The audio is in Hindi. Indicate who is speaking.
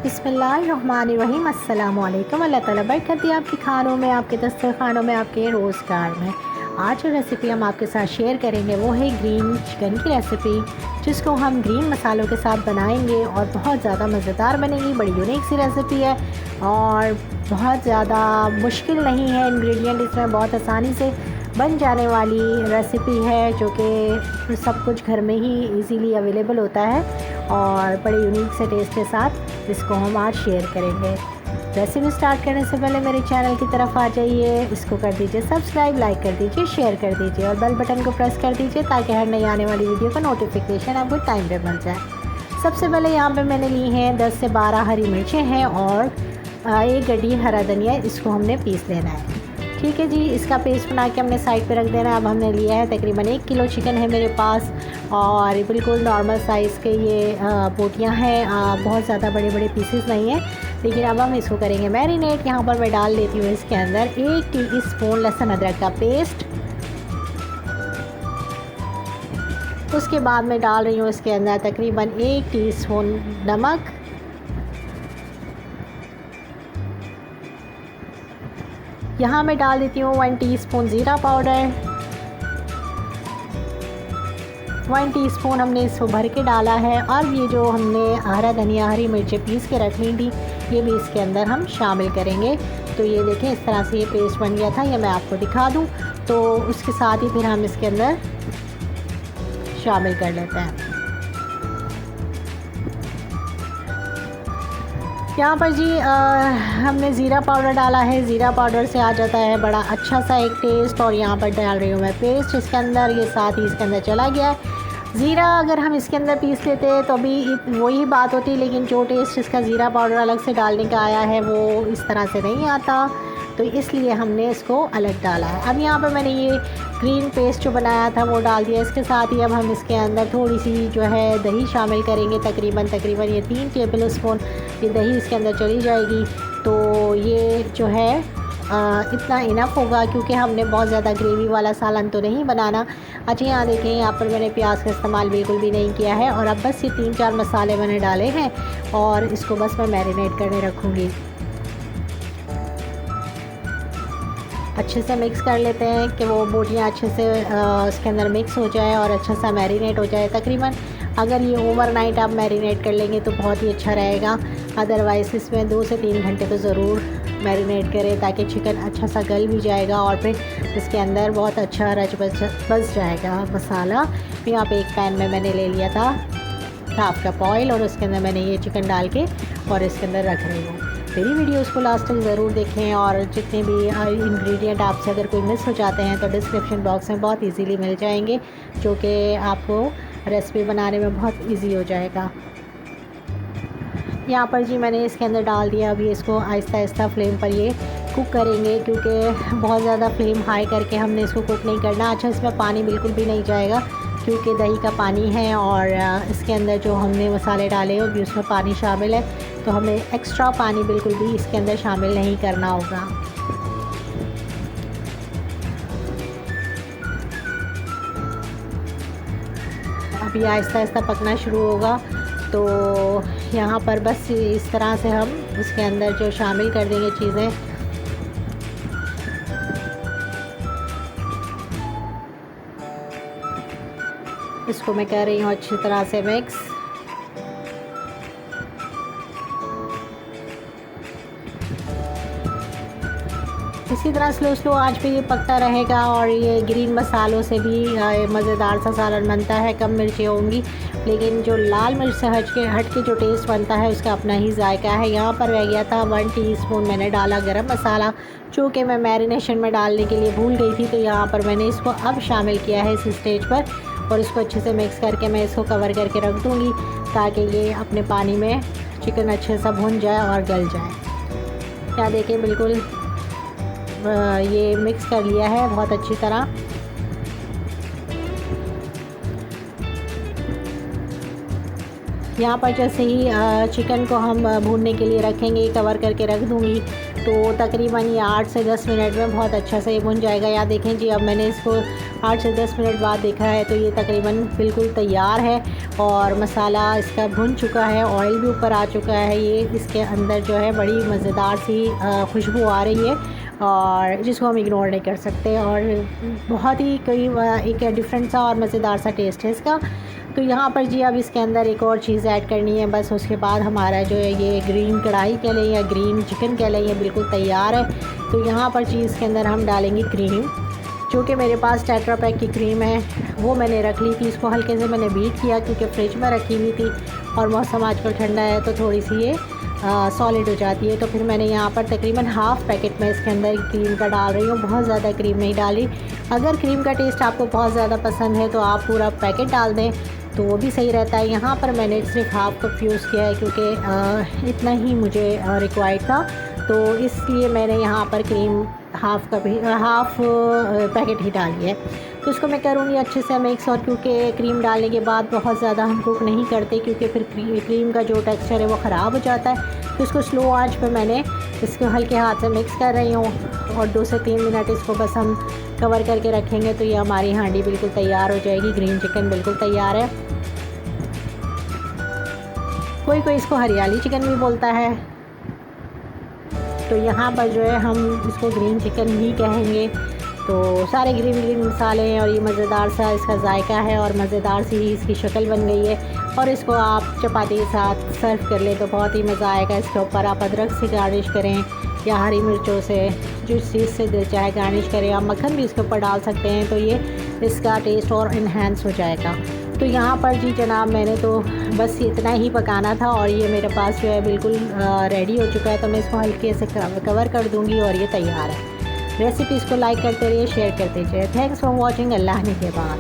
Speaker 1: बिस्मिल्लाहिर्रहमानिर्रहीम। अस्सलाम वालेकुम। अल्लाह ताला बरकत दी आपके खानों में, आपके दस्तरखानों में, आपके रोज़गार में। आज जो रेसिपी हम आपके साथ शेयर करेंगे वो है ग्रीन चिकन की रेसिपी, जिसको हम ग्रीन मसालों के साथ बनाएंगे और बहुत ज़्यादा मज़ेदार बनेगी। बड़ी यूनिक सी रेसिपी है और बहुत ज़्यादा मुश्किल नहीं है। इंग्रेडिएंट इसमें बहुत आसानी से बन जाने वाली रेसिपी है, जो कि सब कुछ घर में ही इजीली अवेलेबल होता है और बड़े यूनिक से टेस्ट के साथ इसको हम आज शेयर करेंगे। रेसिपी स्टार्ट करने से पहले मेरे चैनल की तरफ आ जाइए, इसको कर दीजिए सब्सक्राइब, लाइक कर दीजिए, शेयर कर दीजिए और बेल बटन को प्रेस कर दीजिए ताकि हर नई आने वाली वीडियो का नोटिफिकेशन आपको टाइम पे मिल जाए। सबसे पहले यहाँ पे मैंने ली हैं 10 से 12 हरी मिर्चें हैं और एक गड्डी हरा धनिया, इसको हमने पीस लेना है। ठीक है जी, इसका पेस्ट बना के हमने साइड पे रख देना है। अब हमने लिया है तकरीबन 1 किलो चिकन है मेरे पास और बिल्कुल नॉर्मल साइज़ के ये बोटियाँ हैं, बहुत ज़्यादा बड़े बड़े पीसेस नहीं हैं। लेकिन अब हम इसको करेंगे मैरिनेट। यहाँ पर मैं डाल देती हूँ इसके अंदर 1 टीस्पून लहसुन अदरक का पेस्ट। उसके बाद मैं डाल रही हूँ इसके अंदर तकरीबन 1 टीस्पून नमक, यहाँ मैं डाल देती हूँ 1 टीस्पून ज़ीरा पाउडर, 1 टीस्पून हमने इसको भर के डाला है। और ये जो हमने हरा धनिया हरी मिर्चें पीस के रख ली थी, ये भी इसके अंदर हम शामिल करेंगे। तो ये देखें इस तरह से ये पेस्ट बन गया था, ये मैं आपको दिखा दूँ। तो उसके साथ ही फिर हम इसके अंदर शामिल कर लेते हैं। यहाँ पर जी हमने ज़ीरा पाउडर डाला है। ज़ीरा पाउडर से आ जाता है बड़ा अच्छा सा एक टेस्ट। और यहाँ पर डाल रही हूँ मैं पेस्ट इसके अंदर, ये साथ ही इसके अंदर चला गया है। ज़ीरा अगर हम इसके अंदर पीस लेते तो अभी वही बात होती, लेकिन जो टेस्ट इसका ज़ीरा पाउडर अलग से डालने का आया है वो इस तरह से नहीं आता, तो इसलिए हमने इसको अलग डाला है। अब यहाँ पर मैंने ये ग्रीन पेस्ट जो बनाया था वो डाल दिया। इसके साथ ही अब हम इसके अंदर थोड़ी सी जो है दही शामिल करेंगे। तकरीबन ये 3 टेबल स्पून ये दही इसके अंदर चली जाएगी। तो ये जो है इतना इनफ होगा, क्योंकि हमने बहुत ज़्यादा ग्रेवी वाला सालन तो नहीं बनाना। अच्छा यहाँ देखें, यहाँ पर मैंने प्याज का इस्तेमाल बिल्कुल भी नहीं किया है। और अब बस ये 3-4 मसाले मैंने डाले हैं और इसको बस मैं मैरिनेट करने रखूँगी। अच्छे से मिक्स कर लेते हैं कि वो बोटियाँ अच्छे से इसके अंदर मिक्स हो जाए और अच्छा सा मैरिनेट हो जाए। तकरीबन अगर ये ओवरनाइट आप मैरिनेट कर लेंगे तो बहुत ही अच्छा रहेगा। अदरवाइज़ इसमें 2 से 3 घंटे तो ज़रूर मैरिनेट करें, ताकि चिकन अच्छा सा गल भी जाएगा और फिर इसके अंदर बहुत अच्छा रच बस जाएगा मसाला। फिर यहाँ पे एक पैन में मैंने ले लिया था हाफ कप ऑयल और उसके अंदर मैंने ये चिकन डाल के और इसके अंदर रख रही हूँ। मेरी वीडियोस को लास्ट तक ज़रूर देखें और जितने भी इंग्रेडिएंट आपसे अगर कोई मिस हो जाते हैं तो डिस्क्रिप्शन बॉक्स में बहुत इजीली मिल जाएंगे, जो कि आपको रेसिपी बनाने में बहुत इजी हो जाएगा। यहाँ पर जी मैंने इसके अंदर डाल दिया। अभी इसको आहिस्ता आहिस्ता फ्लेम पर ये कुक करेंगे, क्योंकि बहुत ज़्यादा फ्लेम हाई करके हमने इसको कुक नहीं करना। अच्छा, इसमें पानी बिल्कुल भी नहीं जाएगा, क्योंकि दही का पानी है और इसके अंदर जो हमने मसाले डाले वो भी उसमें पानी शामिल है, तो हमें एक्स्ट्रा पानी बिल्कुल भी इसके अंदर शामिल नहीं करना होगा। अभी आहिस्ता आहिस्ता पकना शुरू होगा। तो यहाँ पर बस इस तरह से हम इसके अंदर जो शामिल कर देंगे चीज़ें। इसको मैं कर रही हूँ अच्छी तरह से मिक्स। इसी तरह स्लो आंच पे ये पकता रहेगा और ये ग्रीन मसालों से भी मज़ेदार सा सालन बनता है। कम मिर्चें होंगी, लेकिन जो लाल मिर्च से हट के जो टेस्ट बनता है उसका अपना ही जायका है। यहाँ पर रह गया था 1 टीस्पून मैंने डाला गरम मसाला, जो कि मैं मैरिनेशन में डालने के लिए भूल गई थी। तो यहाँ पर मैंने इसको अब शामिल किया है इस स्टेज पर और इसको अच्छे से मिक्स करके मैं इसको कवर करके रख दूँगी, ताकि ये अपने पानी में चिकन अच्छे से भुन जाए और गल जाए। यहाँ देखिए बिल्कुल ये मिक्स कर लिया है बहुत अच्छी तरह। यहाँ पर जैसे ही चिकन को हम भूनने के लिए रखेंगे, कवर करके रख दूँगी, तो तकरीबन ये 8 से 10 मिनट में बहुत अच्छा से ये भुन जाएगा। यहाँ देखें जी, अब मैंने इसको 8 से 10 मिनट बाद देखा है तो ये तकरीबन बिल्कुल तैयार है और मसाला इसका भुन चुका है, ऑयल भी ऊपर आ चुका है। ये इसके अंदर जो है बड़ी मज़ेदार सी खुशबू आ रही है और जिसको हम इग्नोर नहीं कर सकते और बहुत ही कोई एक डिफरेंट सा और मज़ेदार सा टेस्ट है इसका। तो यहाँ पर जी अब इसके अंदर एक और चीज़ ऐड करनी है बस, उसके बाद हमारा जो है ये ग्रीन कढ़ाई कह लें या ग्रीन चिकन कह लें, ये बिल्कुल तैयार है। तो यहाँ पर जी इसके अंदर हम डालेंगे क्रीम, जो कि मेरे पास टेट्रा पैक की क्रीम है, वो मैंने रख ली थी। इसको हल्के से मैंने बीट किया क्योंकि फ्रिज में रखी हुई थी और मौसम आजकल ठंडा है तो थोड़ी सी ये सॉलिड हो जाती है। तो फिर मैंने यहाँ पर तकरीबन हाफ़ पैकेट में इसके अंदर क्रीम का डाल रही हूँ, बहुत ज़्यादा क्रीम नहीं डाली। अगर क्रीम का टेस्ट आपको बहुत ज़्यादा पसंद है तो आप पूरा पैकेट डाल दें तो वो भी सही रहता है। यहाँ पर मैंने सिर्फ हाफ़ कप यूज़ किया है क्योंकि इतना ही मुझे रिक्वायर्ड था, तो इसलिए मैंने यहाँ पर क्रीम हाफ़ पैकेट ही डाली है। तो इसको मैं करूँगी अच्छे से मिक्स, और क्योंकि क्रीम डालने के बाद बहुत ज़्यादा हम कुक नहीं करते क्योंकि फिर क्रीम का जो टेक्सचर है वो ख़राब हो जाता है। तो इसको स्लो आंच पे मैंने इसको हल्के हाथ से मिक्स कर रही हूँ और 2 से 3 मिनट इसको बस हम कवर करके रखेंगे तो ये हमारी हांडी बिल्कुल तैयार हो जाएगी। ग्रीन चिकन बिल्कुल तैयार है। कोई कोई इसको हरियाली चिकन भी बोलता है, तो यहाँ पर जो है हम इसको ग्रीन चिकन ही कहेंगे। तो सारे ग्रीन मसाले हैं और ये मज़ेदार सा इसका जायका है और मज़ेदार सी इसकी शक्ल बन गई है। और इसको आप चपाती के साथ सर्व कर लें तो बहुत ही मज़ा आएगा। इसके ऊपर आप अदरक से गार्निश करें या हरी मिर्चों से, जिस चीज़ से दिल चाहे गार्निश करें। आप मक्खन भी इसके ऊपर डाल सकते हैं तो ये इसका टेस्ट और इन्हेंस हो जाएगा। तो यहाँ पर जी जनाब मैंने तो बस इतना ही पकाना था और ये मेरे पास जो है बिल्कुल रेडी हो चुका है। तो मैं इसको हल्के से कवर कर दूँगी और ये तैयार है। रेसिपीज़ को लाइक करते रहिए, शेयर करते जाइए। Thanks for watching. अल्लाह ने के बाद।